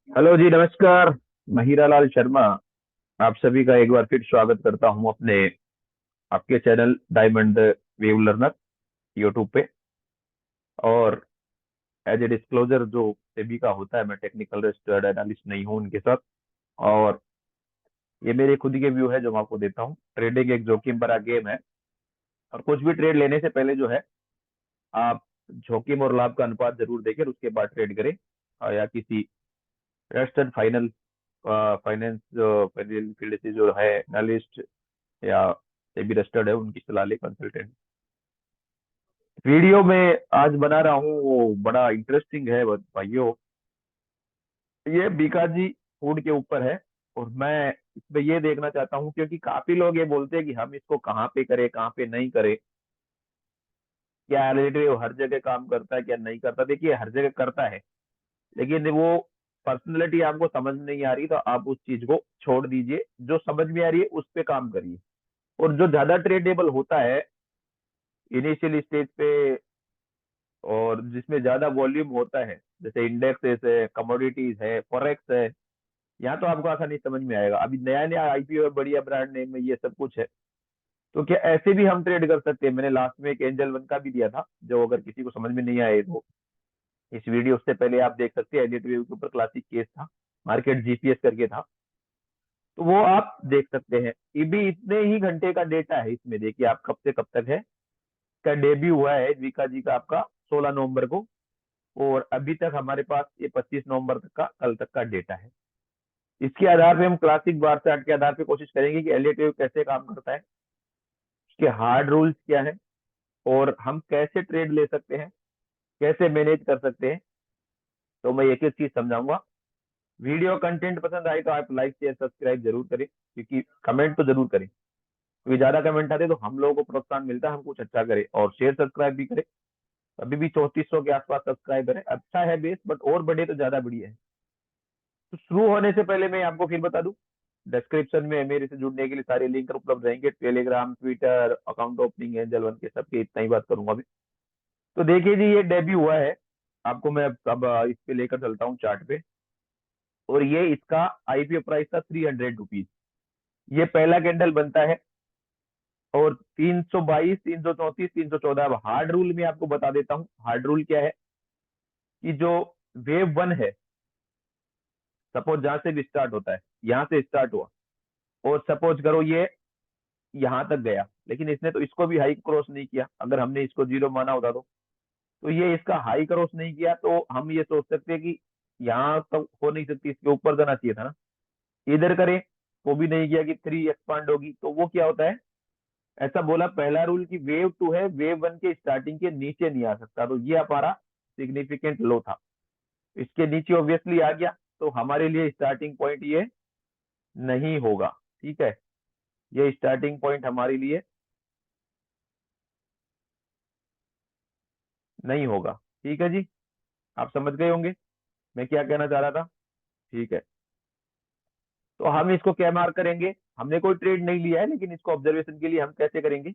Hello जी, नमस्कार। महिरालाल शर्मा आप सभी का एक बार फिर स्वागत करता हूं अपने आपके channel diamond wave learner YouTube पे। और एज ए डिस्क्लोजर जो सेबी का होता है, मैं टेक्निकल रिस्क एनालिस्ट नहीं हूं उनके साथ। और ये मेरे खुद के व्यू है जो मैं आपको देता हूँ। ट्रेडिंग एक जोखिम भरा गेम है, और कुछ भी ट्रेड लेने से पहले जो है आप जोखिम और लाभ का अनुपात जरूर देखें, और उसके बाद ट्रेड करें। या किसी trusted final finance financial field से जो है एनालिस्ट या सेबी रजिस्टर्ड है उनकी सलाह ले, कंसल्टेंट। वीडियो में आज बना रहा हूँ वो बड़ा इंटरेस्टिंग है भाइयों। ये बीकाजी फूड के ऊपर है, और मैं इसमें ये देखना चाहता हूँ क्योंकि काफी लोग ये बोलते हैं कि हम इसको कहाँ पे करें कहाँ पे नहीं करें, क्या रिलेटिव हर जगह काम करता है क्या नहीं करता। देखिए, हर जगह करता है, लेकिन वो पर्सनैलिटी आपको समझ नहीं आ रही तो आप उस चीज को छोड़ दीजिए। जो समझ में आ रही है उस पे काम करिए। और जो ज्यादा ट्रेडेबल होता है इनिशियल स्टेज पे, और जिसमें ज्यादा वॉल्यूम होता है, जैसे इंडेक्सेस है, कमोडिटीज है, फॉरेक्स है, यहाँ तो आपको आसानी समझ में आएगा। अभी नया नया आईपीओ है, बढ़िया ब्रांड नेम में, ये सब कुछ है। तो क्या ऐसे भी हम ट्रेड कर सकते हैं? मैंने लास्ट में एक एंजल वन का भी दिया था, जो अगर किसी को समझ में नहीं आए तो इस वीडियो से पहले आप देख सकते हैं। एलियट वेव के ऊपर क्लासिक केस था, मार्केट जीपीएस करके था, तो वो आप देख सकते हैं। ये भी इतने ही घंटे का डेटा है इसमें, देखिए आप कब से कब तक है। इसका डेब्यू हुआ है विका जी का आपका 16 नवंबर को, और अभी तक हमारे पास ये 25 नवंबर तक का, कल तक का डेटा है। इसके आधार पे हम क्लासिक बार चार्ट के आधार पे कोशिश करेंगे कि एलियट वेव कैसे काम करता है, उसके हार्ड रूल्स क्या है, और हम कैसे ट्रेड ले सकते हैं, कैसे मैनेज कर सकते हैं। तो मैं एक एक चीज समझाऊंगा। वीडियो कंटेंट पसंद आए तो आप लाइक शेयर सब्सक्राइब जरूर करें, क्योंकि कमेंट तो जरूर करें, क्योंकि ज्यादा कमेंट आते तो हम लोगों को प्रोत्साहन मिलता है, हम कुछ अच्छा करें। और शेयर सब्सक्राइब भी करें। अभी भी 3400 के आसपास सब्सक्राइबर है, अच्छा है बेस, बट और बढ़े तो ज्यादा बढ़िया है। तो शुरू होने से पहले मैं आपको फिर बता दूं, डिस्क्रिप्शन में मेरे से जुड़ने के लिए सारे लिंक उपलब्ध रहेंगे, Telegram, Twitter, account opening, angel one के, सबके इतना ही बात करूंगा अभी। तो देखिए जी, ये डेब्यू हुआ है। आपको मैं अब इस पे लेकर चलता हूँ चार्ट पे। और ये इसका आईपीओ प्राइस था 300 रुपीज। ये पहला कैंडल बनता है, और 322, 334, 314। अब हार्ड रूल में आपको बता देता हूँ, हार्ड रूल क्या है कि जो वेव वन है, सपोज जहां से भी स्टार्ट होता है, यहाँ से स्टार्ट हुआ, और सपोज करो ये यहाँ तक गया, लेकिन इसने तो इसको भी हाई क्रॉस नहीं किया। अगर हमने इसको जीरो माना होता तो ये इसका हाई क्रॉस नहीं किया, तो हम ये सोच सकते हैं कि यहाँ तो हो नहीं सकती, इसके ऊपर जाना चाहिए था ना। इधर करें तो भी नहीं किया कि थ्री एक्सपांड होगी, तो वो क्या होता है, ऐसा बोला पहला रूल कि वेव टू है, वेव वन के स्टार्टिंग के नीचे नहीं आ सकता। तो ये हमारा सिग्निफिकेंट लो था, इसके नीचे ऑब्वियसली आ गया, तो हमारे लिए स्टार्टिंग पॉइंट ये नहीं होगा। ठीक है, ये स्टार्टिंग पॉइंट हमारे लिए नहीं होगा। ठीक है जी, आप समझ गए होंगे मैं क्या कहना चाह रहा था। ठीक है, तो हम इसको क्या मार्क करेंगे? हमने कोई ट्रेड नहीं लिया है, लेकिन इसको ऑब्जर्वेशन के लिए हम कैसे करेंगे?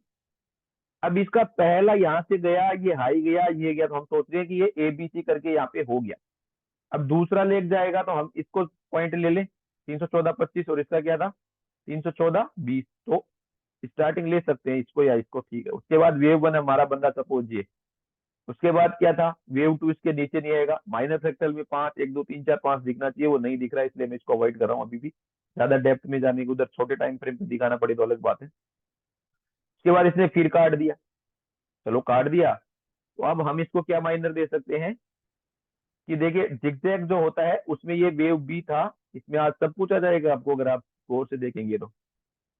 अब इसका पहला यहाँ से गया, ये हाई गया, ये गया, तो हम सोच रहे हैं कि ये एबीसी करके यहाँ पे हो गया। अब दूसरा लेग जाएगा तो हम इसको पॉइंट ले लें, 314.25, और इसका क्या था 314.20। तो स्टार्टिंग ले सकते हैं इसको या इसको। ठीक है, उसके बाद वेव वन हमारा बंदा सपोज ये, उसके बाद क्या था, वेव टू इसके नीचे नहीं आएगा। माइनर फ्रैक्टल में 5, 1 2 3 4 5 दिखना चाहिए, वो नहीं दिख रहा है, इसलिए मैं इसको अवॉइड कर रहा हूँ अभी भी। ज्यादा डेप्थ में जाने की, उधर छोटे टाइम फ्रेम पे दिखाना पड़े तो अलग बात है। उसके बाद इसने फिर काट दिया, चलो काट दिया, तो अब हम इसको क्या माइनर दे सकते हैं कि देखिए जिगजैग जो होता है उसमें ये वेव बी था, इसमें आज सब कुछ आ जाएगा आपको अगर आप गौर से देखेंगे तो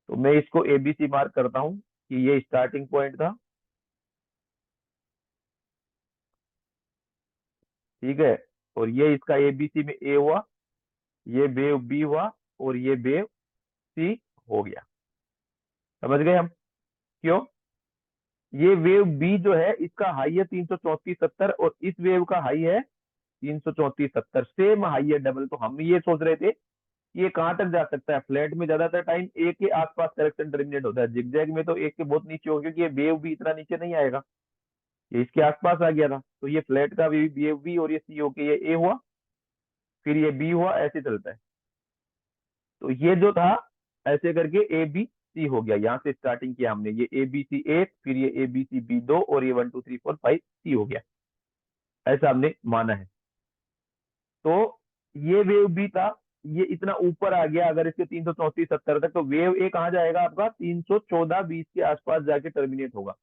मैं इसको एबीसी मार्क करता हूँ कि ये स्टार्टिंग पॉइंट था। ठीक है, और ये इसका एबीसी में ए हुआ, ये वेव बी हुआ, और ये वेव सी हो गया। समझ गए हम क्यों? ये वेव बी जो है इसका हाई है 334.70, और इस वेव का हाई है 334.70, सेम हाई है, डबल। तो हम ये सोच रहे थे कि ये कहाँ तक जा सकता है। फ्लैट में ज्यादातर टाइम एक के आसपास करेक्शन टर्मिनेट होता है, जिगजैग में तो एक के बहुत नीचे हो, क्योंकि ये वेव भी इतना नीचे नहीं आएगा। ये इसके आसपास आ गया था, तो ये फ्लैट का वेव बी और ये सी होके ये ए हुआ, फिर ये बी हुआ, ऐसे चलता है। तो ये जो था ऐसे करके ए बी सी हो गया, यहाँ से स्टार्टिंग किया हमने, ये ए बी सी एक, फिर ये ए बी सी बी दो, और ये 1 2 3 4 5 सी हो गया, ऐसा हमने माना है। तो ये वेव बी था, ये इतना ऊपर आ गया, अगर इसके 334 70 तक, तो वेव ए कहाँ जाएगा आपका 314 20 के आसपास जाके टर्मिनेट होगा।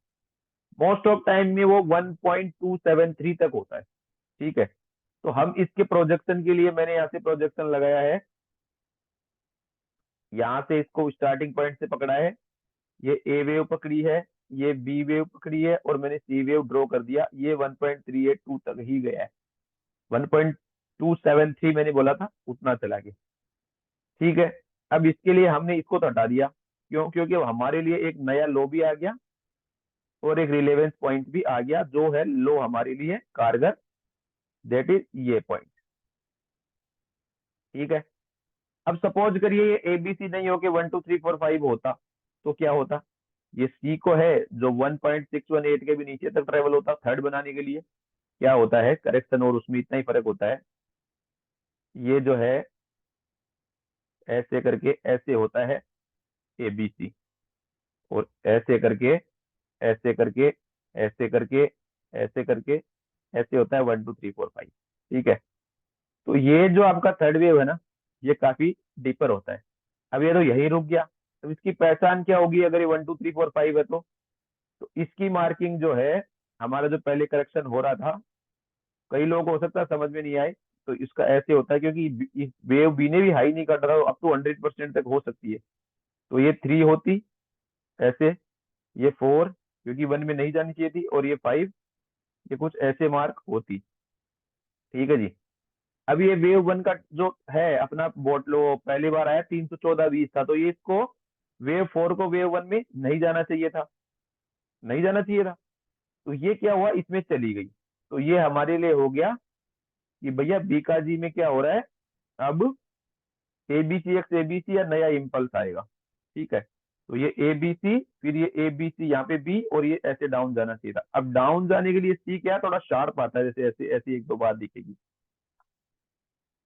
मोस्ट ऑफ टाइम में वो 1.273 तक होता है। ठीक है, तो हम इसके प्रोजेक्शन के लिए मैंने यहाँ से प्रोजेक्शन लगाया है, यहाँ से इसको स्टार्टिंग पॉइंट से पकड़ा है, ये ए वेव पकड़ी है, ये बी वेव पकड़ी है, और मैंने सी वेव ड्रॉ कर दिया, ये 1.382 तक ही गया है। 1.273 मैंने बोला था, उतना चला गया। ठीक है, अब इसके लिए हमने इसको तो हटा दिया, क्यों? क्योंकि अब हमारे लिए एक नया लो भी आ गया और एक रिलेवेंस पॉइंट भी आ गया, जो है लो हमारे लिए कारगर, दैट इज ये पॉइंट। ठीक है, अब सपोज करिए ये एबीसी नहीं होके 1 2 3 4 5 होता, तो क्या होता? ये सी को है जो 1.618 के भी नीचे तक ट्रेवल होता थर्ड बनाने के लिए, क्या होता है करेक्शन, और उसमें इतना ही फर्क होता है, ये जो है ऐसे करके ऐसे होता है एबीसी, और ऐसे करके ऐसे करके ऐसे करके ऐसे करके ऐसे होता है 1 2 3 4 5। ठीक है, तो ये जो आपका थर्ड वेव है ना, ये काफी डीपर होता है। अब ये तो यही रुक गया, तो इसकी पहचान क्या होगी अगर ये 1 2 3 4 5 है तो इसकी मार्किंग जो है, हमारा जो पहले करेक्शन हो रहा था, कई लोगों को हो सकता है समझ में नहीं आए, तो इसका ऐसे होता है, क्योंकि वेव बी ने भी हाई नहीं काटा था, अप टू 100% तक हो सकती है, तो ये 3 होती ऐसे, ये 4 क्योंकि 1 में नहीं जानी चाहिए थी, और ये 5, ये कुछ ऐसे मार्क होती। ठीक है जी, अब ये वेव 1 का जो है अपना बोटलो पहली बार आया 314 20 था, तो ये इसको वेव 4 को वेव 1 में नहीं जाना चाहिए था, नहीं जाना चाहिए था, तो ये क्या हुआ, इसमें चली गई। तो ये हमारे लिए हो गया कि भैया बीकाजी में क्या हो रहा है, अब एबीसी एक्स एबीसी या नया इम्पल्स आएगा। ठीक है, तो ये एबीसी, फिर ये एबीसी, यहाँ पे बी, और ये ऐसे डाउन जाना चाहिए था। अब डाउन जाने के लिए सी क्या है, थोड़ा शार्प आता है, जैसे ऐसे ऐसी एक दो बार दिखेगी।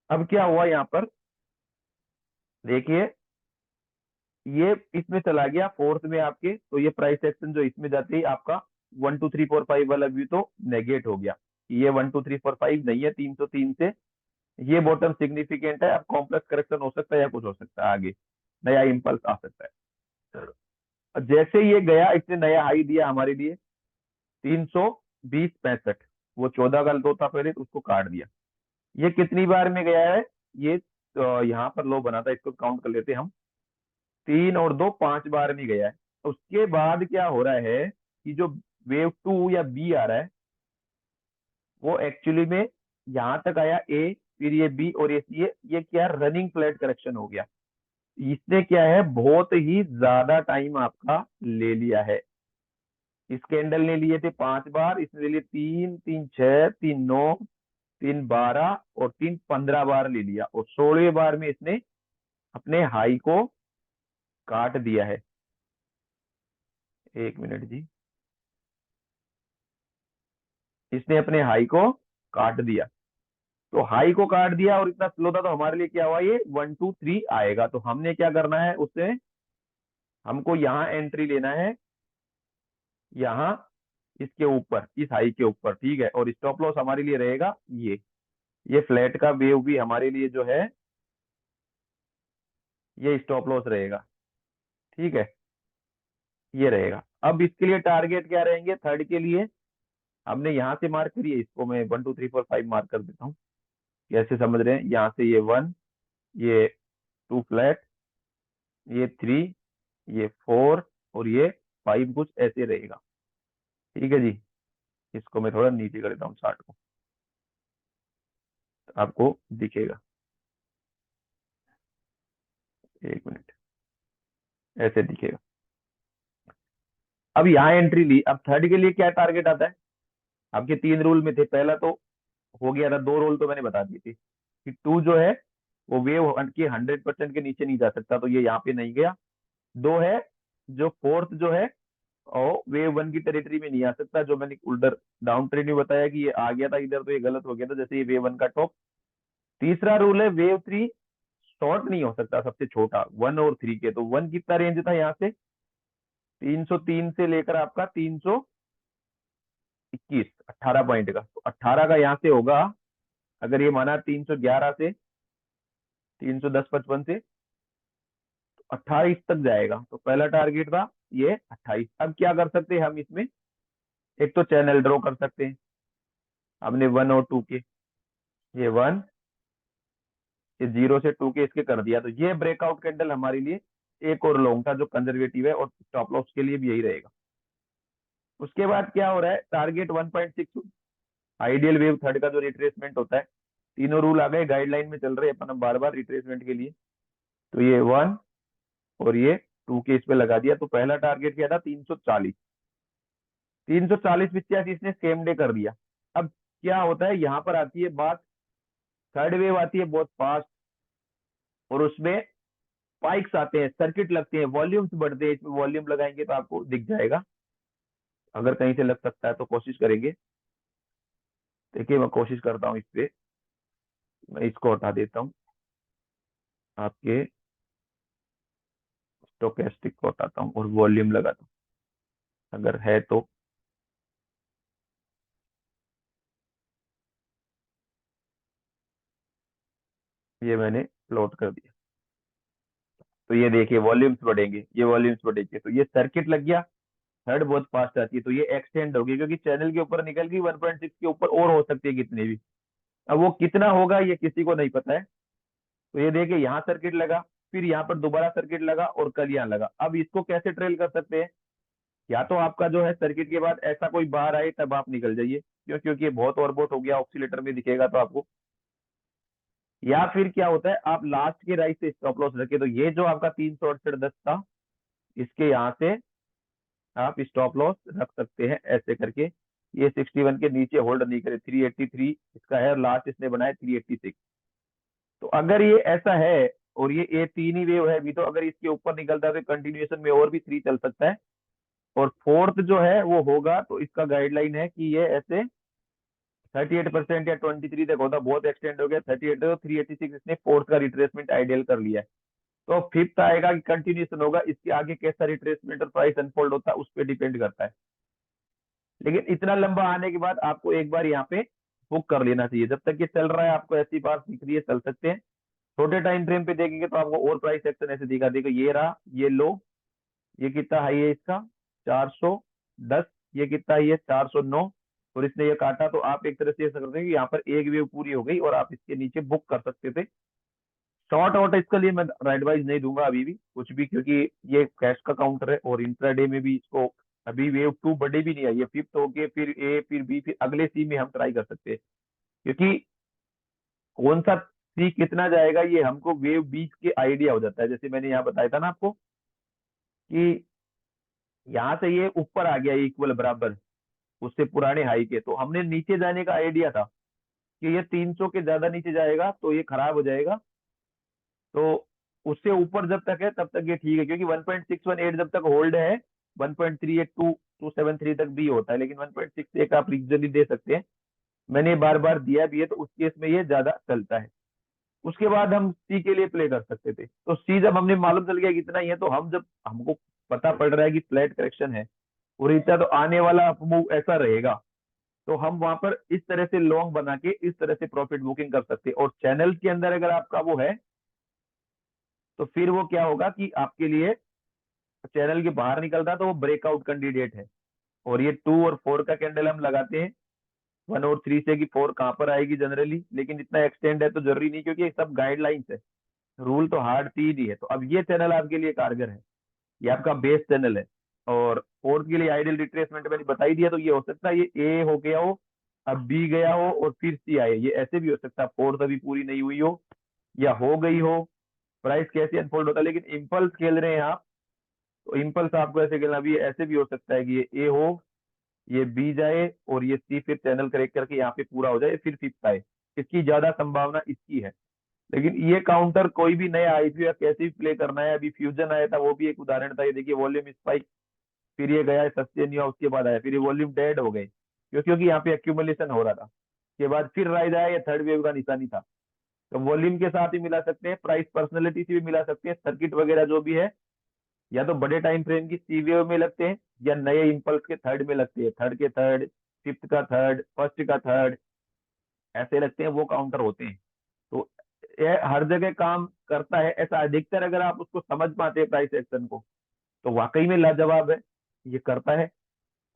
अब क्या हुआ यहाँ पर, देखिए ये इसमें चला गया फोर्थ में आपके, तो ये प्राइस एक्शन जो इसमें जाते ही आपका 1 2 3 4 5 वाला व्यू तो नेगेट हो गया, ये 1 2 3 4 5 नहीं है 303 से, ये बॉटम सिग्निफिकेंट है। अब कॉम्प्लेक्स करेक्शन हो सकता है या कुछ हो सकता है आगे, नया इंपल्स आ सकता है। और जैसे ये गया, इसने नया हाई दिया हमारे लिए 320 65, वो 14 का लो था पहले, तो उसको काट दिया। ये कितनी बार में गया है, ये यहाँ पर लो बना था, इसको काउंट कर लेते हैं हम, 3 और 2 5 बार में गया है। उसके बाद क्या हो रहा है कि जो वेव 2 या बी आ रहा है, वो एक्चुअली में यहाँ तक आया ए, फिर ये बी और ये सी है, ये क्या रनिंग फ्लैट करेक्शन हो गया। इसने क्या है बहुत ही ज्यादा टाइम आपका ले लिया है। इस कैंडल ने लिए थे 5 बार, इसने ले लिए 3 3 6 3 9 3 12 और 3 15 बार ले लिया, और 16वें बार में इसने अपने हाई को काट दिया है। एक मिनट जी, इसने अपने हाई को काट दिया, तो हाई को काट दिया और इतना स्लो था, तो हमारे लिए क्या हुआ, ये 1 2 3 आएगा। तो हमने क्या करना है उससे, हमको यहाँ एंट्री लेना है, यहाँ इसके ऊपर, इस हाई के ऊपर। ठीक है, और स्टॉप लॉस हमारे लिए रहेगा ये फ्लैट का वेव भी हमारे लिए जो है, ये स्टॉप लॉस रहेगा। ठीक है, ये रहेगा। अब इसके लिए टारगेट क्या रहेंगे थर्ड के लिए, हमने यहाँ से मार्क करिए, इसको मैं 1 2 3 4 5 मार्क कर देता हूँ, कैसे समझ रहे हैं, यहाँ से ये 1, ये 2 फ्लैट, ये 3, ये 4, और ये 5, कुछ ऐसे रहेगा। ठीक है जी, इसको मैं थोड़ा नीचे कर देता हूँ चार्ट को, तो आपको दिखेगा। एक मिनट, ऐसे दिखेगा। अब यहाँ एंट्री ली, अब थर्ड के लिए क्या टारगेट आता है, आपके 3 रूल में थे, पहला तो हो गया था, 2 रूल तो मैंने बता दिए थे कि 2 जो है वो वेव के 100% के नीचे नहीं जा सकता, तो ये यहाँ पे नहीं गया। 2 है जो फोर्थ जो है और वेव वन की टेरिटरी में नहीं आ सकता, जो मैंने उधर डाउन ट्रेंड में बताया कि ये आ गया था इधर तो ये गलत हो गया था, जैसे ये वेव वन का टॉप। तीसरा रूल है वेव थ्री शॉर्ट नहीं हो सकता सबसे छोटा वन और थ्री के। तो वन कितना रेंज था यहाँ से, 303 से लेकर आपका 321, 18 पॉइंट का। तो 18 का यहाँ से होगा, अगर ये माना 311 से 310-55 से 28 तक जाएगा। तो पहला टारगेट था ये 28। अब क्या कर सकते हैं हम इसमें, एक तो चैनल ड्रॉ कर सकते हैं। हमने वन और टू के, ये वन, ये जीरो से टू के इसके कर दिया, तो ये ब्रेकआउट कैंडल हमारे लिए एक और लॉन्ग था जो कंजर्वेटिव है, और स्टॉप लॉस के लिए भी यही रहेगा। उसके बाद क्या हो रहा है, टारगेट 1.6, आइडियल वेव थर्ड का जो रिट्रेसमेंट होता है। तीनों रूल आ गए, गाइडलाइन में चल रहे हैं अपन अब बार बार रिट्रेसमेंट के लिए। तो ये वन और ये टू के इस पे लगा दिया। तो पहला टारगेट क्या था, 340, 340-85 इसने सेम डे कर दिया। अब क्या होता है, यहाँ पर आती है बात, थर्ड वेव आती है बहुत फास्ट, और उसमें स्पाइक्स आते हैं, सर्किट लगते हैं, वॉल्यूम्स बढ़ते हैं। इसमें वॉल्यूम लगाएंगे तो आपको दिख जाएगा, अगर कहीं से लग सकता है तो कोशिश करेंगे। देखिए मैं कोशिश करता हूँ इस पे, मैं इसको हटा देता हूँ, आपके स्टोकेस्टिक को हटाता हूँ और वॉल्यूम लगाता हूँ अगर है तो। ये मैंने प्लॉट कर दिया। तो ये देखिए वॉल्यूम्स बढ़ेंगे, ये वॉल्यूम्स बढ़ेंगे, तो ये सर्किट लग गया। थर्ड बहुत फास्ट आती है, तो ये एक्सटेंड होगी, क्योंकि चैनल के ऊपर निकल गई 1.6 के ऊपर, और हो सकती है कितनी भी। अब वो कितना होगा ये किसी को नहीं पता है। तो ये देखिए यहाँ सर्किट लगा, फिर यहाँ पर दोबारा सर्किट लगा, और कल यहाँ लगा। अब इसको कैसे ट्रेल कर सकते हैं, या तो आपका जो है सर्किट के बाद ऐसा कोई बाहर आए तब आप निकल जाइए, क्योंकि ये बहुत ओवरबॉट हो गया, ऑक्सीलेटर में दिखेगा तो आपको। या फिर क्या होता है, आप लास्ट के राइट से स्टॉप लॉस रखे, तो ये जो आपका 368-10 था, इसके यहाँ से आप स्टॉप लॉस रख सकते हैं ऐसे करके। ये 61 के नीचे होल्ड नहीं करे, 383 इसका है, और लास्ट इसने बनाया 386। तो अगर ये ऐसा है, और ये तीन ही वेव है अभी, तो अगर इसके ऊपर निकलता है तो कंटिन्यूएशन में और भी थ्री चल सकता है। और फोर्थ जो है वो होगा, तो इसका गाइडलाइन है कि ये ऐसे 38% या 23 तक होता, बहुत एक्सटेंड हो गया 38, तो 386 इसने फोर्थ का रिट्रेसमेंट आइडियल कर लिया है। तो फिफ्थ आएगा कि कंटिन्यूएशन होगा, इसके आगे कैसा रिट्रेसमेंट और प्राइस अनफोल्ड होता है उस पर डिपेंड करता है। लेकिन इतना लंबा आने के बाद आपको एक बार यहाँ पे बुक कर लेना चाहिए। जब तक ये चल रहा है, आपको ऐसी बात दिख रही है, चल सकते हैं। छोटे टाइम फ्रेम पे देखेंगे तो आपको और प्राइस एक्शन ऐसे दिखा देगा, ये रहा ये लो, ये कितना हाई है इसका, 410, ये कितना हाई है 409, और इसने ये काटा। तो आप एक तरह से ऐसा करते हैं कि यहाँ पर एक वेव पूरी हो गई, और आप इसके नीचे बुक कर सकते थे। शॉर्ट आउट इसके लिए मैं एडवाइस नहीं दूंगा अभी भी कुछ भी, क्योंकि ये कैश का काउंटर है, और इंट्राडे में भी इसको अभी वेव टू बड़े भी नहीं आई है, फिफ्थ होके फिर ए फिर बी फिर अगले सी में हम ट्राई कर सकते हैं। क्योंकि कौन सा सी कितना जाएगा ये हमको वेव बीच के आइडिया हो जाता है। जैसे मैंने यहाँ बताया था ना आपको कि यहाँ से ये ऊपर आ गया इक्वल बराबर उससे पुराने हाई के, तो हमने नीचे जाने का आइडिया था कि ये 300 के ज्यादा नीचे जाएगा तो ये खराब हो जाएगा। तो उससे ऊपर जब तक है तब तक ये ठीक है, क्योंकि 1.618 जब तक होल्ड है, 1.38273 तक भी होता है, लेकिन 1.6 आप रीजनली दे सकते हैं। मैंने बार बार दिया भी है, तो उस केस में ये ज्यादा चलता है। उसके बाद हम सी के लिए प्ले कर सकते थे। तो सी जब हमने मालूम चल गया कि इतना ही है, तो हम जब हमको पता पड़ रहा है कि फ्लैट करेक्शन है और इतना, तो आने वाला मूव ऐसा रहेगा, तो हम वहां पर इस तरह से लॉन्ग बना के इस तरह से प्रॉफिट बुकिंग कर सकते हैं। और चैनल के अंदर अगर आपका वो है, तो फिर वो क्या होगा कि आपके लिए चैनल के बाहर निकलता है तो वो ब्रेकआउट कैंडिडेट है। और ये टू और फोर का कैंडल हम लगाते हैं, वन और थ्री से कि फोर कहाँ पर आएगी जनरली, लेकिन इतना एक्सटेंड है तो जरूरी नहीं, क्योंकि ये सब गाइडलाइंस है, रूल तो हार्ड तीन ही है। तो अब ये चैनल आपके लिए कारगर है, ये आपका बेस चैनल है। और फोर्थ के लिए आइडियल रिट्रेसमेंट मैंने बता ही दिया, तो ये हो सकता है ये ए हो गया हो, अब बी गया हो, और फिर सी आए, ये ऐसे भी हो सकता है, फोर्थ अभी पूरी नहीं हुई हो या हो गई हो, प्राइस कैसे अनफोल्ड होता है। लेकिन इम्पल्स खेल रहे हैं आप, तो इम्पल्स आपको ऐसे खेलना भी, ऐसे भी हो सकता है कि ये ए हो, ये बी जाए, और ये सी फिर चैनल करेक्ट करके यहाँ पे पूरा हो जाए, फिर फिफ्थ आए। इसकी ज्यादा संभावना इसकी है। लेकिन ये काउंटर कोई भी नया आईपीओ या कैसे भी प्ले करना है, अभी फ्यूजन आया था वो भी एक उदाहरण था। ये देखिए वॉल्यूम स्पाइक, फिर ये गया सस्टेन नहीं हुआ, उसके बाद आया, फिर ये वॉल्यूम डेड हो गए, क्योंकि यहाँ पे एक्यूमुलेशन हो रहा था। के बाद फिर राइज आया, ये थर्ड वेव का निशानी था। तो वॉल्यूम के साथ ही मिला सकते हैं, प्राइस पर्सनैलिटी से भी मिला सकते हैं, सर्किट वगैरह जो भी है, या तो बड़े टाइम फ्रेम की सी वेव में लगते हैं, या नए इम्पल्स के थर्ड में लगते हैं, थर्ड के थर्ड, फिफ्थ का थर्ड, फर्स्ट का थर्ड, ऐसे लगते हैं, वो काउंटर होते हैं। तो ये हर जगह काम करता है ऐसा अधिकतर, अगर आप उसको समझ पाते हैं प्राइस एक्शन को, तो वाकई में लाजवाब है, ये करता है।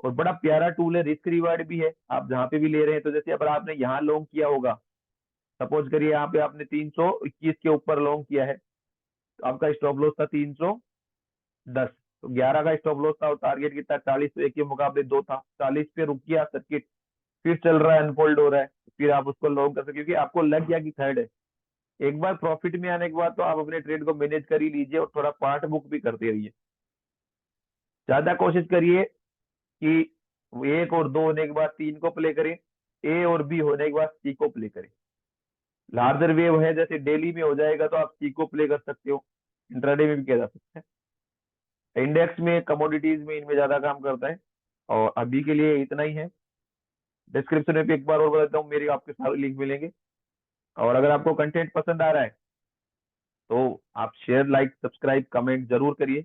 और बड़ा प्यारा टूल है, रिस्क रिवार्ड भी है, आप जहाँ पे भी ले रहे हैं। तो जैसे अगर आपने यहाँ लॉन्ग किया होगा, सपोज करिए यहाँ पे आपने 321 के ऊपर लॉन्ग किया है, तो आपका स्टॉप लॉस था 310, तो 11 का स्टॉप लॉस था, और टारगेट कितना 40, तो एक के मुकाबले दो था, 40 पे रुक गया सर्किट, फिर चल रहा है, अनफोल्ड हो रहा है, फिर आप उसको लॉन्ग कर सकते, क्योंकि आपको लग गया कि थर्ड है। एक बार प्रॉफिट में आने के बाद तो आप अपने ट्रेड को मैनेज कर ही लीजिए, और थोड़ा पार्ट बुक भी करते रहिए। ज्यादा कोशिश करिए कि एक और दो होने के बाद तीन को प्ले करें, ए और बी होने के बाद सी को प्ले करें। लार्जर वेव है, जैसे डेली में हो जाएगा तो आप सी को प्ले कर सकते हो, इंट्राडे में भी किया जा सकता है। इंडेक्स में, कमोडिटीज में, इनमें ज्यादा काम करता है। और अभी के लिए इतना ही है। डिस्क्रिप्शन में भी एक बार और बताता हूँ, मेरी आपके सारे लिंक मिलेंगे। और अगर आपको कंटेंट पसंद आ रहा है, तो आप शेयर, लाइक, सब्सक्राइब, कमेंट जरूर करिए।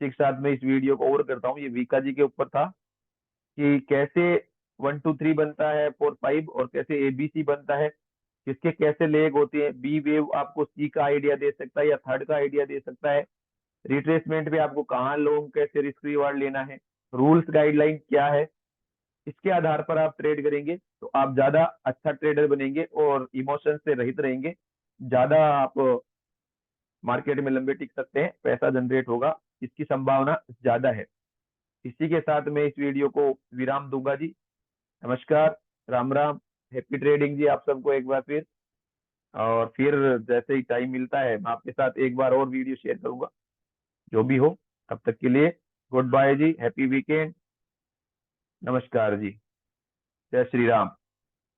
ठीक साथ में इस वीडियो को और करता हूँ, ये वीका जी के ऊपर था कि कैसे 1 2 3 बनता है, 4 5, और कैसे एबीसी बनता है, किसके कैसे लेग होते हैं। बी वेव आपको सी का आइडिया दे सकता है, या थर्ड का आइडिया दे सकता है। रिट्रेसमेंट पे आपको कहाँ लोग कैसे रिस्क रिवार्ड लेना है, रूल्स गाइडलाइन क्या है, इसके आधार पर आप ट्रेड करेंगे तो आप ज्यादा अच्छा ट्रेडर बनेंगे, और इमोशन से रहित रहेंगे। ज्यादा आप मार्केट में लंबे टिक सकते हैं, पैसा जनरेट होगा, इसकी संभावना ज्यादा है। इसी के साथ मैं इस वीडियो को विराम दूंगा जी। नमस्कार, राम राम, हैप्पी ट्रेडिंग जी आप सबको एक बार फिर। और फिर जैसे ही टाइम मिलता है, मैं आपके साथ एक बार और वीडियो शेयर करूंगा, जो भी हो। तब तक के लिए गुड बाय जी, हैप्पी वीकेंड, नमस्कार जी, जय श्री राम।